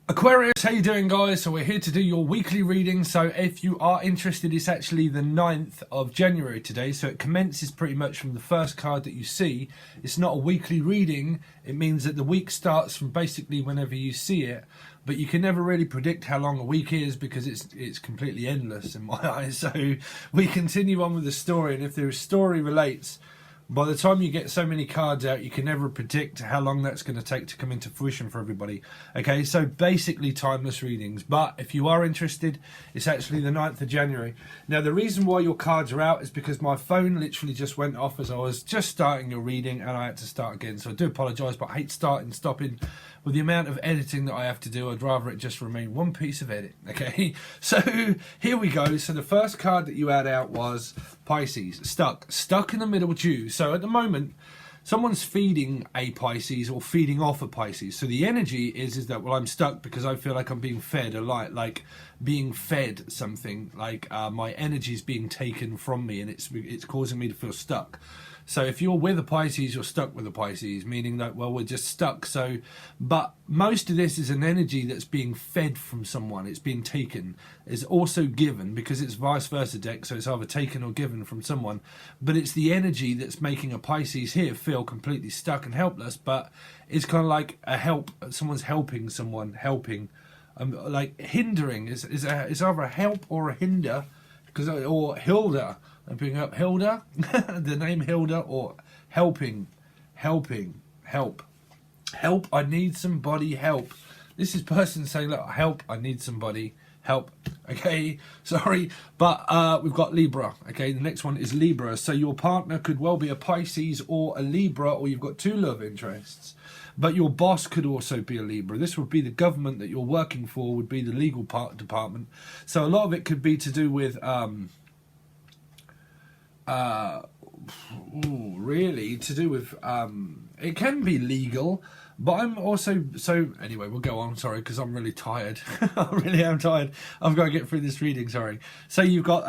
Aquarius, how you doing, guys? So we're here to do your weekly reading. So if you are interested, it's actually the 9th of January today. So it commences pretty much from the first card that you see. It's not a weekly reading. It means that the week starts from basically whenever you see it. But you can never really predict how long a week is because it's completely endless in my eyes. So we continue on with the story, and if the story relates, by the time you get so many cards out, you can never predict how long that's going to take to come into fruition for everybody. Okay, so basically timeless readings. But if you are interested, it's actually the 9th of January. Now, the reason why your cards are out is because my phone literally just went off as I was just starting your reading, and I had to start again. So I do apologise, but I hate stopping. With the amount of editing that I have to do, I'd rather it just remain one piece of edit. Okay, so here we go. So the first card that you had out was Pisces, stuck in the middle due. So at the moment, someone's feeding a Pisces or feeding off a Pisces. So the energy is that, well, I'm stuck because I feel like I'm being fed a lot, like being fed something, like my energy is being taken from me, and it's causing me to feel stuck. So if you're with a Pisces, you're stuck with a Pisces, meaning that, well, we're just stuck. So, but most of this is an energy that's being fed from someone. It's being taken. It's also given, because it's vice versa deck. So it's either taken or given from someone. But it's the energy that's making a Pisces here feel completely stuck and helpless. But it's kind of like a help. Someone's helping someone, helping, like hindering. It's either a help or a hinder, or Hilda. I'm picking up Hilda, the name Hilda, or helping, help, I need somebody, help. This is person saying, look, help, I need somebody, help. Okay, sorry, but we've got Libra. Okay, the next one is Libra. So your partner could well be a Pisces or a Libra, or you've got two love interests. But your boss could also be a Libra. This would be the government that you're working for, would be the legal department. So a lot of it could be to do with really to do with it can be legal, but I'm also, so anyway, we'll go on, sorry, because I'm really tired. I really am tired. I've got to get through this reading, sorry. So you've got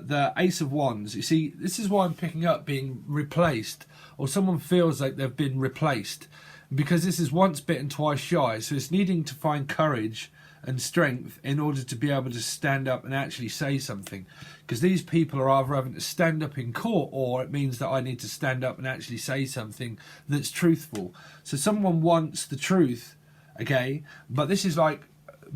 the Ace of Wands. You see, this is why I'm picking up being replaced, or someone feels like they've been replaced, because this is once bitten, twice shy. So it's needing to find courage and strength in order to be able to stand up and actually say something, because these people are either having to stand up in court, or it means that I need to stand up and actually say something that's truthful. So someone wants the truth, okay, but this is like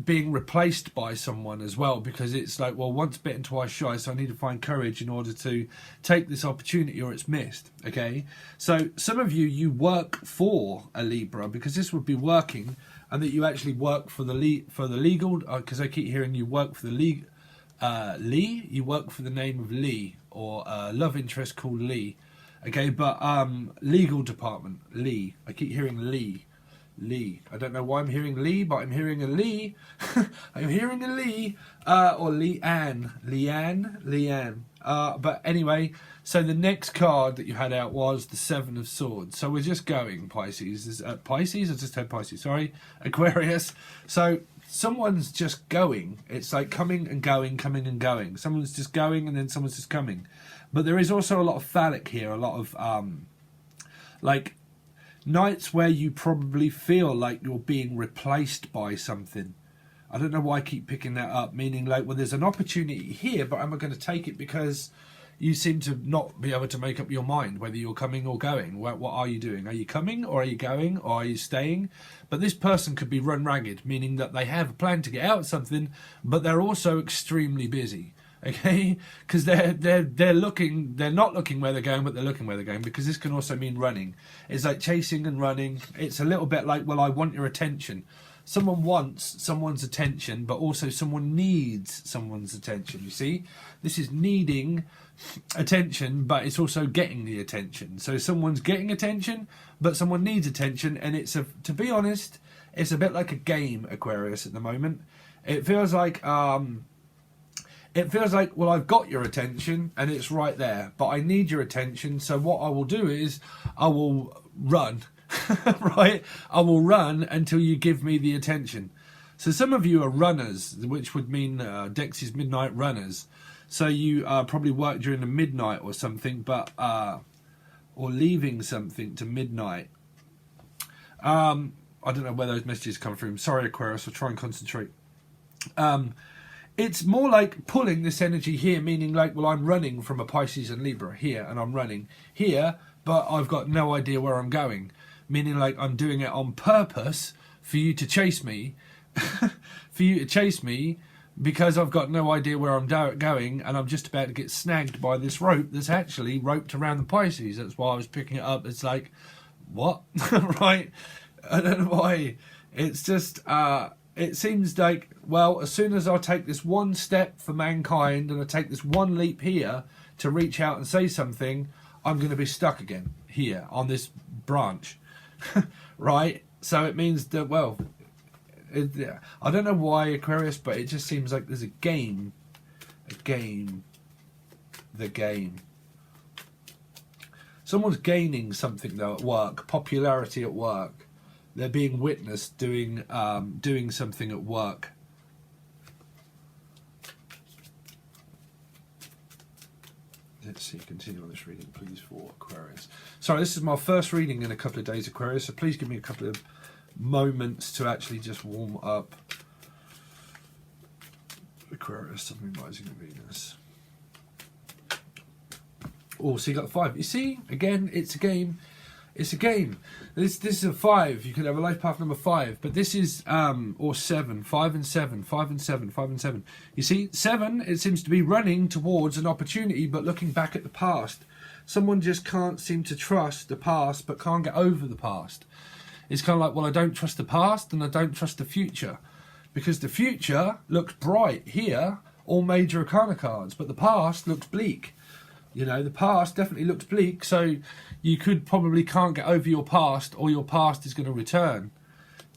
being replaced by someone as well, because it's like, well, once bitten, twice shy, so I need to find courage in order to take this opportunity, or it's missed. Okay, so some of you work for a Libra, because this would be working, and that you actually work for the legal, because I keep hearing you work for the Lee, you work for the name of Lee, or love interest called Lee. Okay, but legal department, Lee. I keep hearing Lee. I don't know why I'm hearing Lee, but I'm hearing a Lee. I'm hearing a Lee, or Leanne. But anyway, so the next card that you had out was the Seven of Swords. So we're just going, Pisces. Pisces? I just said Pisces, sorry. Aquarius. So someone's just going. It's like coming and going, coming and going. Someone's just going, and then someone's just coming. But there is also a lot of phallic here, a lot of like nights where you probably feel like you're being replaced by something. I don't know why I keep picking that up, meaning like, well, there's an opportunity here, but am I going to take it? Because you seem to not be able to make up your mind whether you're coming or going. What are you doing? Are you coming, or are you going, or are you staying? But this person could be run ragged, meaning that they have a plan to get out something, but they're also extremely busy. Okay, because they're not looking where they're going, but they're looking where they're going, because this can also mean running. It's like chasing and running. It's a little bit like, well, I want your attention. Someone wants someone's attention, but also someone needs someone's attention. You see, this is needing attention, but it's also getting the attention. So someone's getting attention, but someone needs attention, and to be honest, it's a bit like a game, Aquarius, at the moment. It feels like well, I've got your attention and it's right there, but I need your attention. So what I will do is I will run, right? I will run until you give me the attention. So some of you are runners, which would mean Dexy's Midnight Runners. So you probably work during the midnight or something, but or leaving something to midnight. I don't know where those messages come from. Sorry, Aquarius, I'll try and concentrate. It's more like pulling this energy here, meaning like, well, I'm running from a Pisces and Libra here, and I'm running here, but I've got no idea where I'm going. Meaning like I'm doing it on purpose for you to chase me, because I've got no idea where I'm going, and I'm just about to get snagged by this rope that's actually roped around the Pisces. That's why I was picking it up. It's like, what? Right? I don't know why. It's just, it seems like, well, as soon as I take this one step for mankind and I take this one leap here to reach out and say something, I'm going to be stuck again here on this branch. Right? So it means that, well, I don't know why, Aquarius, but it just seems like there's the game. Someone's gaining something though at work, popularity at work. They're being witnessed doing something at work. Let's see, continue on this reading, please, for Aquarius. Sorry, this is my first reading in a couple of days, Aquarius, so please give me a couple of moments to actually just warm up. Aquarius, something rising in Venus. Oh, so you got 5. You see, again, it's a game. It's a game. This is a 5. You could have a life path number 5, but this is or 7, 5 and 7, 5 and 7, 5 and 7. You see, 7. It seems to be running towards an opportunity, but looking back at the past. Someone just can't seem to trust the past, but can't get over the past. It's kind of like, well, I don't trust the past and I don't trust the future, because the future looks bright here, all major arcana cards, but the past looks bleak. You know, the past definitely looks bleak, so you could probably can't get over your past, or your past is going to return.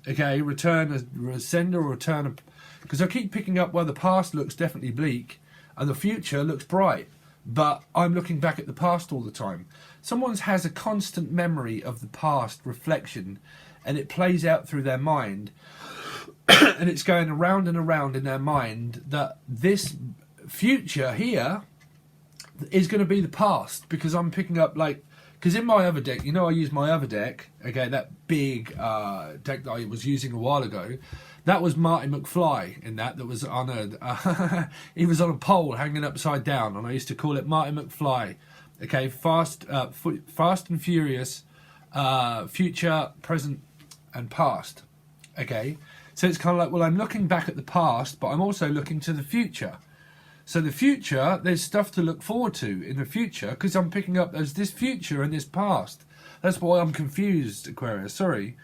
Okay, return a sender or return, because I keep picking up where the past looks definitely bleak and the future looks bright, but I'm looking back at the past all the time. Someone has a constant memory of the past reflection, and it plays out through their mind, and it's going around and around in their mind that this future here is going to be the past, because I'm picking up, like, because in my other deck, you know, I use my other deck, okay, that big deck that I was using a while ago, that was Marty McFly in that was on a, he was on a pole hanging upside down, and I used to call it Marty McFly, okay, fast and furious, future, present, and past, okay, so it's kind of like, well, I'm looking back at the past, but I'm also looking to the future. So the future, there's stuff to look forward to in the future, because I'm picking up there's this future and this past. That's why I'm confused, Aquarius. Sorry.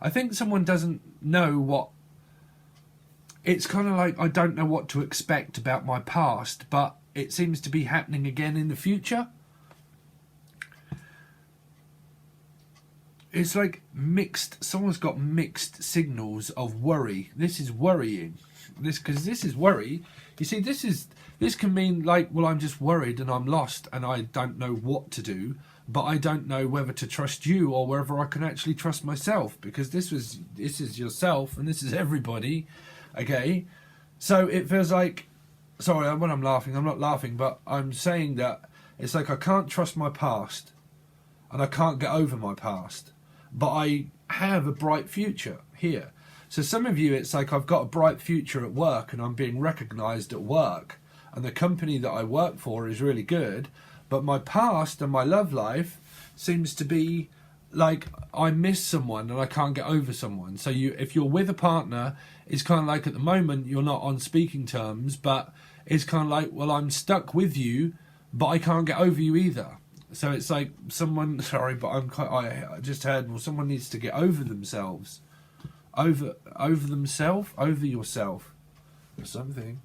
I think someone doesn't know what... It's kind of like I don't know what to expect about my past, but it seems to be happening again in the future. It's like mixed... Someone's got mixed signals of worry. This is worrying. Because this is worry. You see, this can mean like, well, I'm just worried and I'm lost and I don't know what to do, but I don't know whether to trust you or whether I can actually trust myself, because this is yourself and this is everybody, okay? So it feels like, sorry, when I'm laughing, I'm not laughing, but I'm saying that it's like I can't trust my past and I can't get over my past, but I have a bright future here. So some of you, it's like I've got a bright future at work and I'm being recognised at work, and the company that I work for is really good, but my past and my love life seems to be like I miss someone and I can't get over someone. So if you're with a partner, it's kind of like at the moment you're not on speaking terms, but it's kind of like, well, I'm stuck with you, but I can't get over you either. So it's like someone, sorry, but I just heard, well, someone needs to get over themselves. Over themselves, over yourself, or something.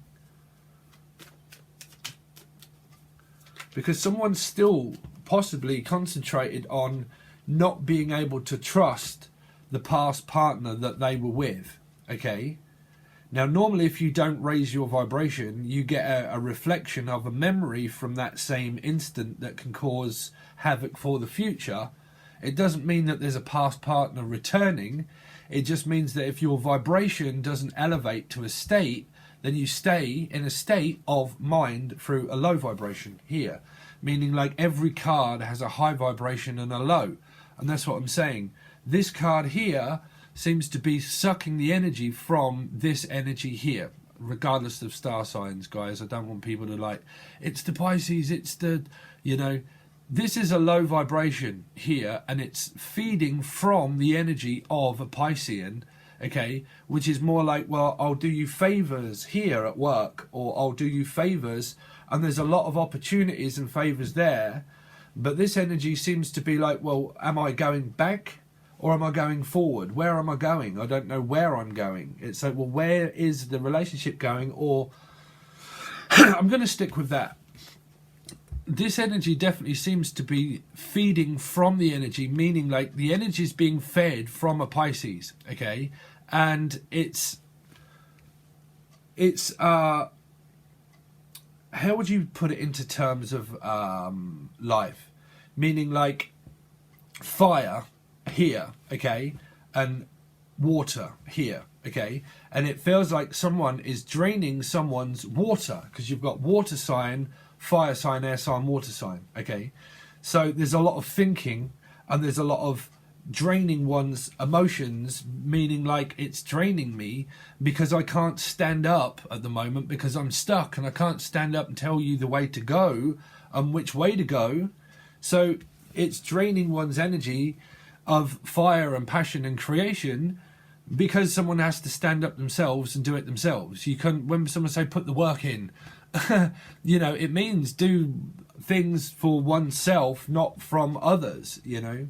Because someone's still possibly concentrated on not being able to trust the past partner that they were with, okay? Now, normally if you don't raise your vibration, you get a reflection of a memory from that same instant that can cause havoc for the future. It doesn't mean that there's a past partner returning. It just means that if your vibration doesn't elevate to a state, then you stay in a state of mind through a low vibration here. Meaning like every card has a high vibration and a low. And that's what I'm saying. This card here seems to be sucking the energy from this energy here, regardless of star signs, guys. I don't want people to like, it's the Pisces, it's the, you know, this is a low vibration here, and it's feeding from the energy of a Piscean, okay, which is more like, well, I'll do you favors here at work, or I'll do you favors, and there's a lot of opportunities and favors there, but this energy seems to be like, well, am I going back or am I going forward? Where am I going? I don't know where I'm going. It's like, well, where is the relationship going? Or I'm going to stick with that. This energy definitely seems to be feeding from the energy, meaning like the energy is being fed from a Pisces, okay? And it's how would you put it into terms of life? Meaning like fire here, okay, and water here, okay, and it feels like someone is draining someone's water, because you've got water sign, fire sign, air sign, water sign, okay. So there's a lot of thinking, and there's a lot of draining one's emotions, meaning like it's draining me because I can't stand up at the moment because I'm stuck, and I can't stand up and tell you the way to go and which way to go. So it's draining one's energy of fire and passion and creation, because someone has to stand up themselves and do it themselves. You can, when someone say put the work in, you know, it means do things for oneself, not from others, you know.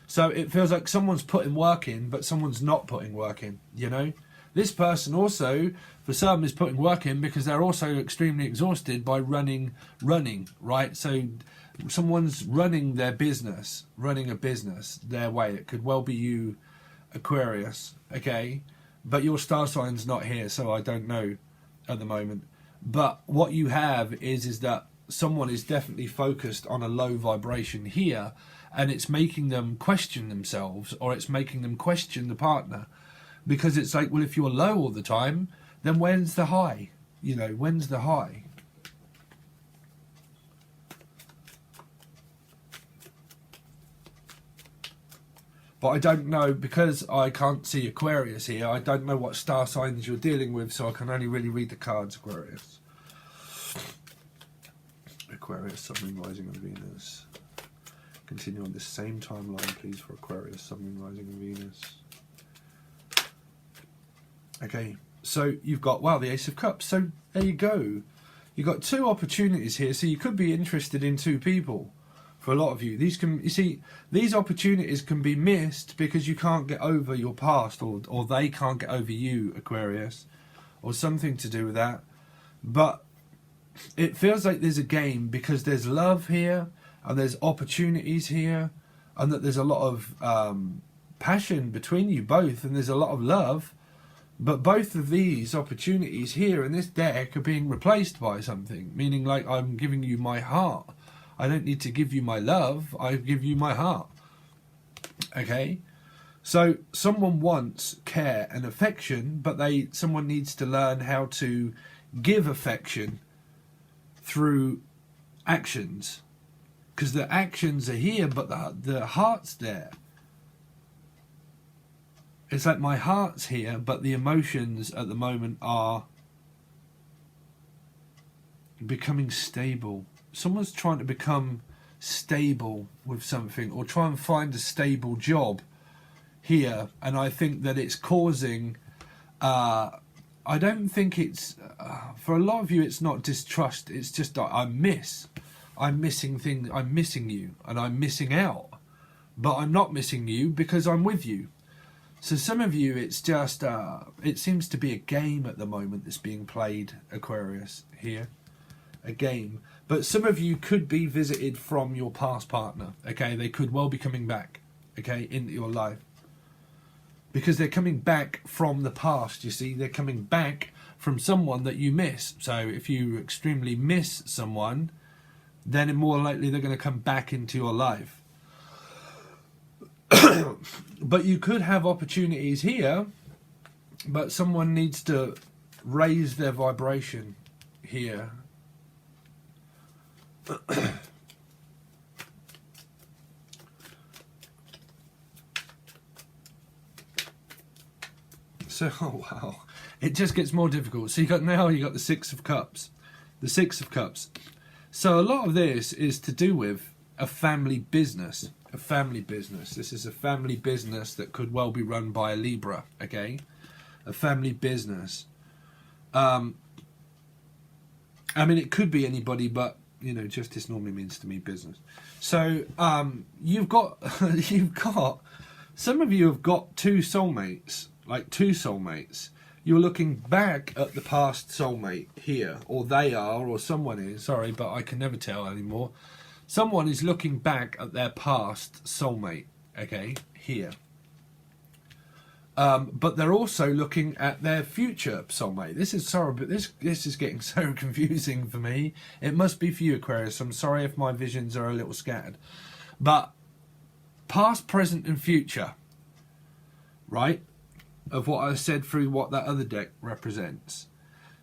So it feels like someone's putting work in, but someone's not putting work in, you know. This person also, for some, is putting work in because they're also extremely exhausted by running, right? So someone's running their business, running a business their way. It could well be you, Aquarius, okay? But your star sign's not here, so I don't know at the moment. But what you have is that someone is definitely focused on a low vibration here, and it's making them question themselves, or it's making them question the partner. Because it's like, well, if you're low all the time, then when's the high? You know, when's the high? But I don't know, because I can't see Aquarius here, I don't know what star signs you're dealing with, so I can only really read the cards, Aquarius. Aquarius, Sun, Moon, Rising and Venus. Continue on this same timeline, please, for Aquarius, Sun, Moon, Rising and Venus. Okay, so you've got, wow, the Ace of Cups. So there you go. You've got two opportunities here, so you could be interested in two people. For a lot of you, these can, you see, these opportunities can be missed because you can't get over your past, or they can't get over you, Aquarius, or something to do with that. But it feels like there's a game, because there's love here, and there's opportunities here, and that there's a lot of passion between you both, and there's a lot of love. But both of these opportunities here in this deck are being replaced by something, meaning like I'm giving you my heart. I don't need to give you my love, I give you my heart. Okay? So someone wants care and affection, but someone needs to learn how to give affection through actions. Because the actions are here, but the heart's there. It's like my heart's here, but the emotions at the moment are becoming stable. Someone's trying to become stable with something, or try and find a stable job here, and I think that it's causing I don't think it's for a lot of you it's not distrust, it's just I'm missing things, I'm missing you, and I'm missing out, but I'm not missing you because I'm with you. So some of you, it's just it seems to be a game at the moment that's being played, Aquarius, here, a game. But some of you could be visited from your past partner, okay? They could well be coming back, okay, into your life. Because they're coming back from the past, you see. They're coming back from someone that you miss. So if you extremely miss someone, then more likely they're going to come back into your life. But you could have opportunities here, but someone needs to raise their vibration here. So, oh wow, it just gets more difficult. So you got the Six of Cups, the Six of Cups. So a lot of this is to do with a family business, a family business. This is a family business that could well be run by a Libra, okay? A family business. I mean, it could be anybody, but you know, justice normally means to me business. So you've got some of you have got two soulmates, like two soulmates. You're looking back at the past soulmate here, or they are, or someone is. Sorry, but I can never tell anymore. Someone is looking back at their past soulmate, okay, here. But they're also looking at their future soulmate. This is sorry, but this is getting so confusing for me. It must be for you, Aquarius. I'm sorry if my visions are a little scattered. But past, present and future, right, of what I said through what that other deck represents.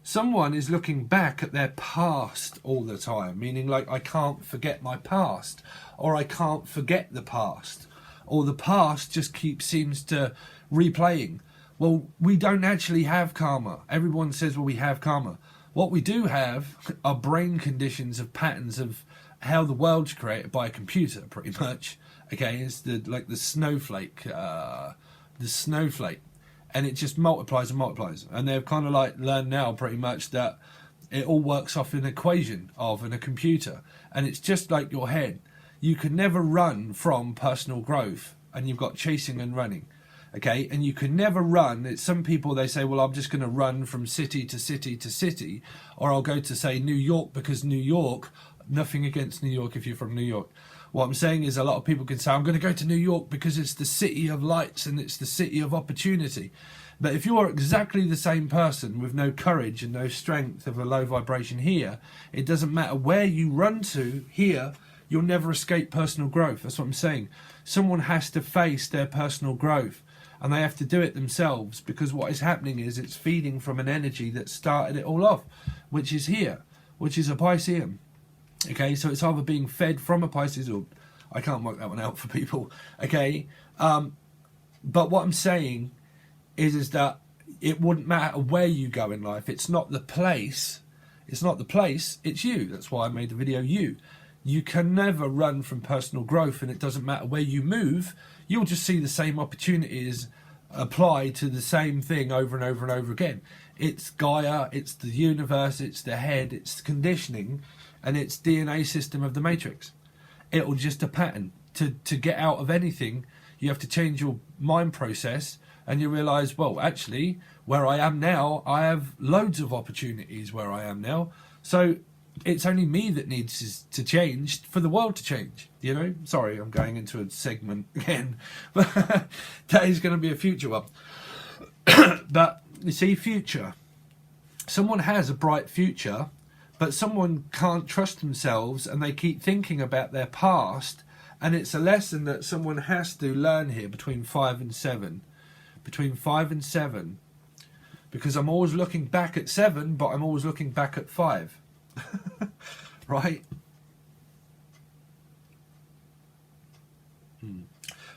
Someone is looking back at their past all the time, meaning like, I can't forget my past, or I can't forget the past, or the past just seems to replaying. Well, we don't actually have karma. Everyone says, well, we have karma. What we do have are brain conditions of patterns of how the world's created by a computer, pretty much. Okay, it's like the snowflake, and it just multiplies and multiplies. And they've kind of like learned now pretty much that it all works off an equation in a computer. And it's just like your head. You can never run from personal growth, and you've got chasing and running. Okay, and you can never run. It's some people, they say, well, I'm just going to run from city to city to city, or I'll go to, say, New York, because New York, nothing against New York if you're from New York. What I'm saying is a lot of people can say, I'm going to go to New York because it's the city of lights and it's the city of opportunity. But if you're exactly the same person with no courage and no strength of a low vibration here, it doesn't matter where you run to here, you'll never escape personal growth. That's what I'm saying. Someone has to face their personal growth, and they have to do it themselves, because what is happening is it's feeding from an energy that started it all off, which is here, which is a Piscean. Okay, so it's either being fed from a Pisces, or I can't work that one out for people. Okay, but what I'm saying is that it wouldn't matter where you go in life. It's not the place. It's not the place. It's you. That's why I made the video. You can never run from personal growth, and it doesn't matter where you move. You'll just see the same opportunities apply to the same thing over and over and over again. It's Gaia. It's the universe. It's the head. It's conditioning. And it's DNA system of the matrix. It'll just a pattern. To get out of anything, you have to change your mind process, and you realise, well, actually, where I am now, I have loads of opportunities where I am now. So it's only me that needs to change for the world to change, you know? Sorry, I'm going into a segment again. But that is going to be a future one. But, you see, future. Someone has a bright future, but someone can't trust themselves, and they keep thinking about their past, and it's a lesson that someone has to learn here between 5 and 7. Between 5 and 7. Because I'm always looking back at 7, but I'm always looking back at 5. Right?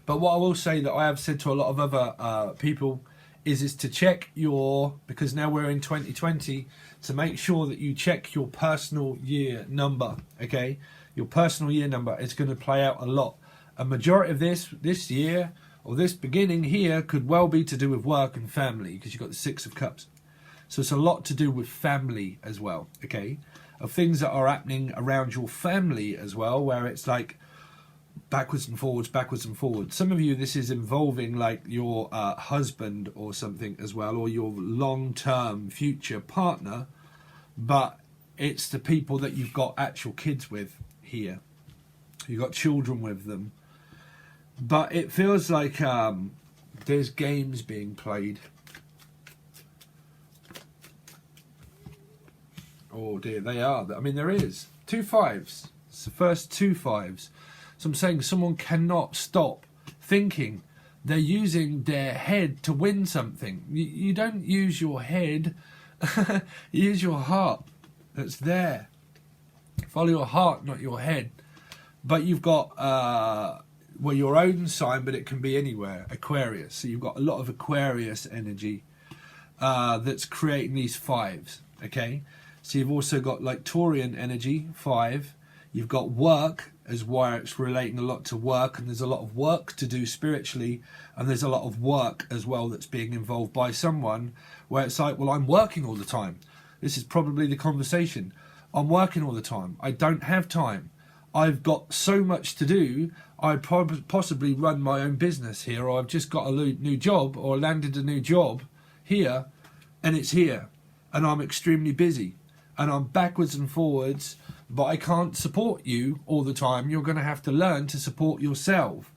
But what I will say that I have said to a lot of other people is to check because now we're in 2020, to make sure that you check your personal year number, okay? Your personal year number is going to play out a lot. A majority of this year, or this beginning here, could well be to do with work and family, because you've got the Six of Cups. So it's a lot to do with family as well, okay? Of things that are happening around your family as well, where it's like backwards and forwards, backwards and forwards. Some of you, this is involving like your husband or something as well, or your long-term future partner, but it's the people that you've got actual kids with here. You've got children with them. But it feels like there's games being played. Oh dear, they are. I mean, there is. 2 5s. It's the first 2 5s. So I'm saying someone cannot stop thinking. They're using their head to win something. You don't use your head. You use your heart. That's there. Follow your heart, not your head. But you've got your own sign, but it can be anywhere. Aquarius. So you've got a lot of Aquarius energy. that's creating these fives, okay? So you've also got like Taurian energy, 5. You've got work, as why it's relating a lot to work, and there's a lot of work to do spiritually, and there's a lot of work as well that's being involved by someone where it's like, well, I'm working all the time. This is probably the conversation. I'm working all the time. I don't have time. I've got so much to do. I possibly run my own business here, or I've just got a new job, or landed a new job here, and it's here, and I'm extremely busy, and I'm backwards and forwards, but I can't support you all the time. You're going to have to learn to support yourself.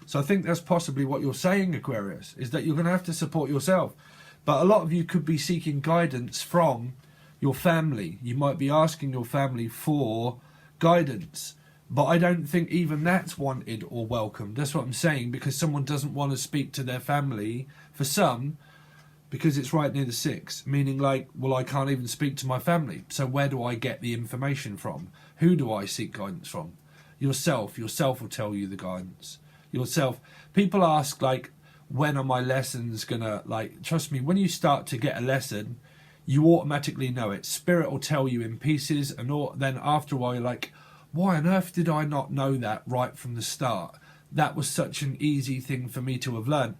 So I think that's possibly what you're saying, Aquarius, is that you're going to have to support yourself. But a lot of you could be seeking guidance from your family. You might be asking your family for guidance. But I don't think even that's wanted or welcomed. That's what I'm saying, because someone doesn't want to speak to their family, for some, because it's right near the 6, meaning like, well, I can't even speak to my family. So where do I get the information from? Who do I seek guidance from? Yourself. Yourself will tell you the guidance. Yourself. People ask, like, when are my lessons gonna, like, trust me, when you start to get a lesson, you automatically know it. Spirit will tell you in pieces, and then after a while you're like, why on earth did I not know that right from the start? That was such an easy thing for me to have learned.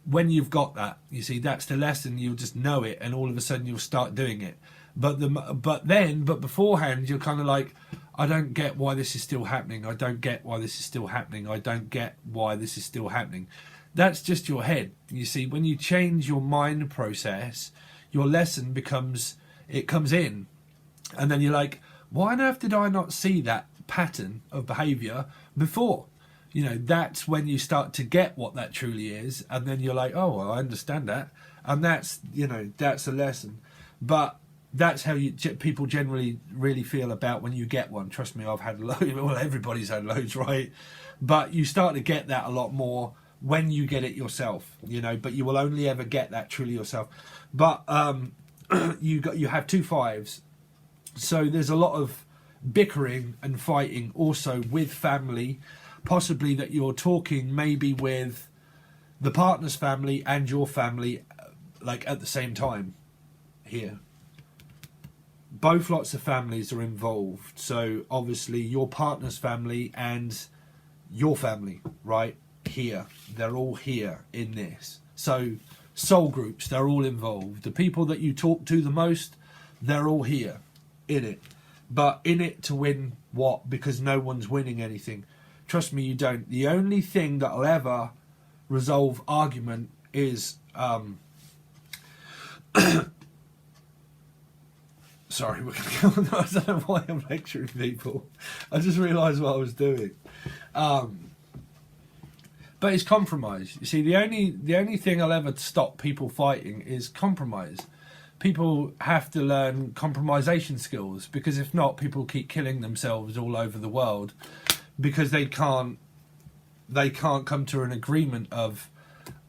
When you've got that, you see, that's the lesson. You'll just know it, and all of a sudden you'll start doing it. But beforehand, you're kind of like, I don't get why this is still happening. I don't get why this is still happening. I don't get why this is still happening. That's just your head. You see, when you change your mind process, your lesson comes in, and then you're like, why on earth did I not see that pattern of behavior before? You know, that's when you start to get what that truly is, and then you're like, oh, well, I understand that, and that's, you know, that's a lesson. But that's how people generally really feel about when you get one. Trust me, I've had loads. Well, everybody's had loads, right? But you start to get that a lot more when you get it yourself, you know. But you will only ever get that truly yourself. But you have 2 5s, so there's a lot of bickering and fighting also with family. Possibly that you're talking maybe with the partner's family and your family, like at the same time here. Both lots of families are involved. So obviously your partner's family and your family, right here, they're all here in this. So soul groups, they're all involved. The people that you talk to the most, they're all here in it. But in it to win what? Because no one's winning anything. Trust me, you don't. The only thing that'll ever resolve argument is sorry, we're gonna go on. I don't know why I'm lecturing people. I just realised what I was doing. But it's compromise. You see, the only thing I'll ever stop people fighting is compromise. People have to learn compromisation skills, because if not, people keep killing themselves all over the world. Because they can't come to an agreement of,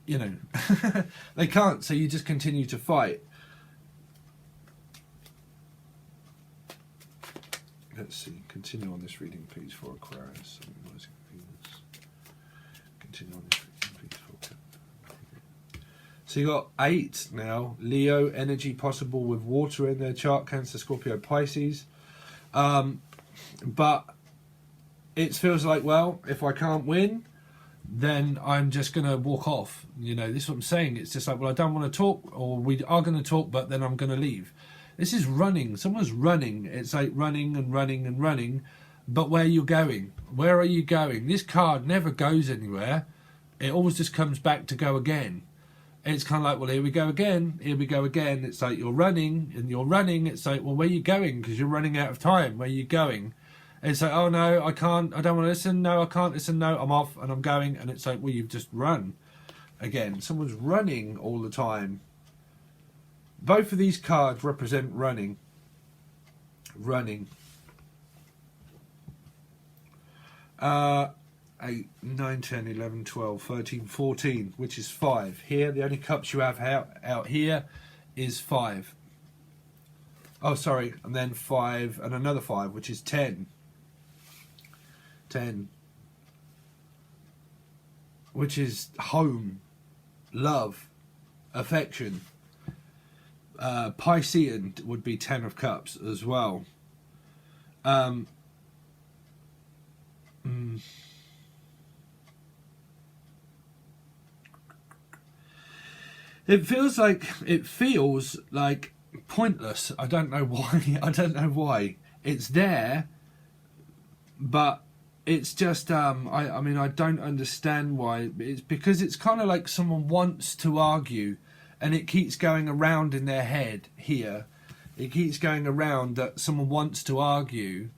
you know, they can't, so you just continue to fight. Let's see, continue on this reading please for Aquarius. Continue on this reading please for. So you got 8 now. Leo energy possible with water in their chart, Cancer, Scorpio, Pisces. But it feels like, well, if I can't win, then I'm just going to walk off. You know, this is what I'm saying. It's just like, well, I don't want to talk, or we are going to talk, but then I'm going to leave. This is running. Someone's running. It's like running and running and running. But where are you going? Where are you going? This card never goes anywhere. It always just comes back to go again. It's kind of like, well, here we go again. Here we go again. It's like you're running and you're running. It's like, well, where are you going? Because you're running out of time. Where are you going? It's like, oh no, I can't, I don't want to listen, no, I can't listen, no, I'm off and I'm going. And it's like, well, you've just run again. Someone's running all the time. Both of these cards represent running. Running. 8, 9, 10, 11, 12, 13, 14, which is 5. Here, the only cups you have out here is 5. Oh, sorry, and then 5 and another 5, which is 10. 10, which is home, love, affection. Piscean would be 10 of Cups as well. It feels like pointless. I don't know why. I don't know why. It's there, but it's just I mean, I don't understand why. It's because it's kind of like someone wants to argue, and it keeps going around in their head here. It keeps going around that someone wants to argue,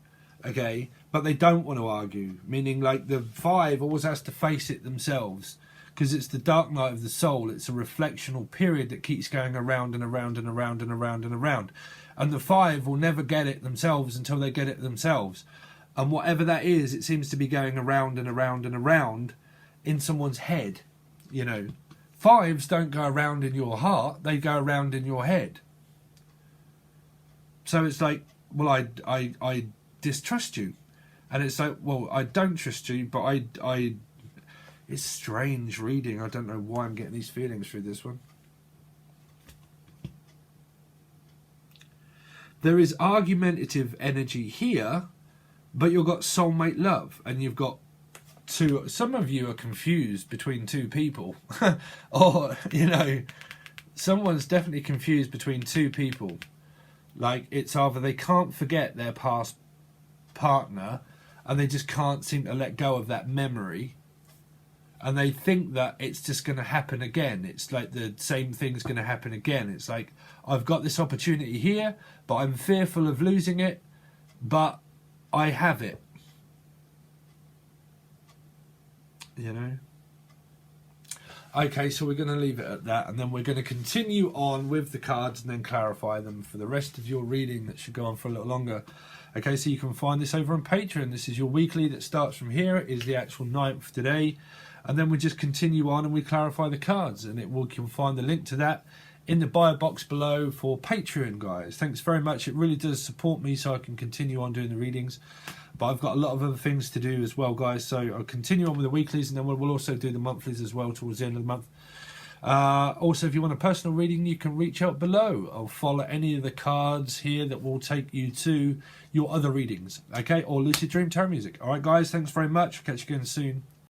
okay, but they don't want to argue. Meaning, like, the 5 always has to face it themselves, because it's the dark night of the soul. It's a reflectional period that keeps going around and around and around and around and around. And the 5 will never get it themselves until they get it themselves. And whatever that is, it seems to be going around and around and around in someone's head. You know, 5s don't go around in your heart, they go around in your head. So it's like, well, I distrust you. And it's like, well, I don't trust you, but I it's strange reading. I don't know why I'm getting these feelings through this one. There is argumentative energy here, but you've got soulmate love, and you've got two. Some of you are confused between two people, or, you know, someone's definitely confused between two people. Like, it's either they can't forget their past partner, and they just can't seem to let go of that memory, and they think that it's just going to happen again. It's like the same thing's going to happen again. It's like, I've got this opportunity here, but I'm fearful of losing it, but I have it. You know? Okay, so we're going to leave it at that, and then we're going to continue on with the cards and then clarify them for the rest of your reading that should go on for a little longer. Okay, so you can find this over on Patreon. This is your weekly that starts from here. It is the actual 9th today. And then we just continue on and we clarify the cards. And you can find the link to that in the bio box below for Patreon, guys. Thanks very much. It really does support me so I can continue on doing the readings. But I've got a lot of other things to do as well, guys. So I'll continue on with the weeklies, and then we'll also do the monthlies as well towards the end of the month. Also, if you want a personal reading, you can reach out below. I'll follow any of the cards here that will take you to your other readings, okay? Or Lucid Dream Tarot Music. All right, guys, thanks very much. Catch you again soon.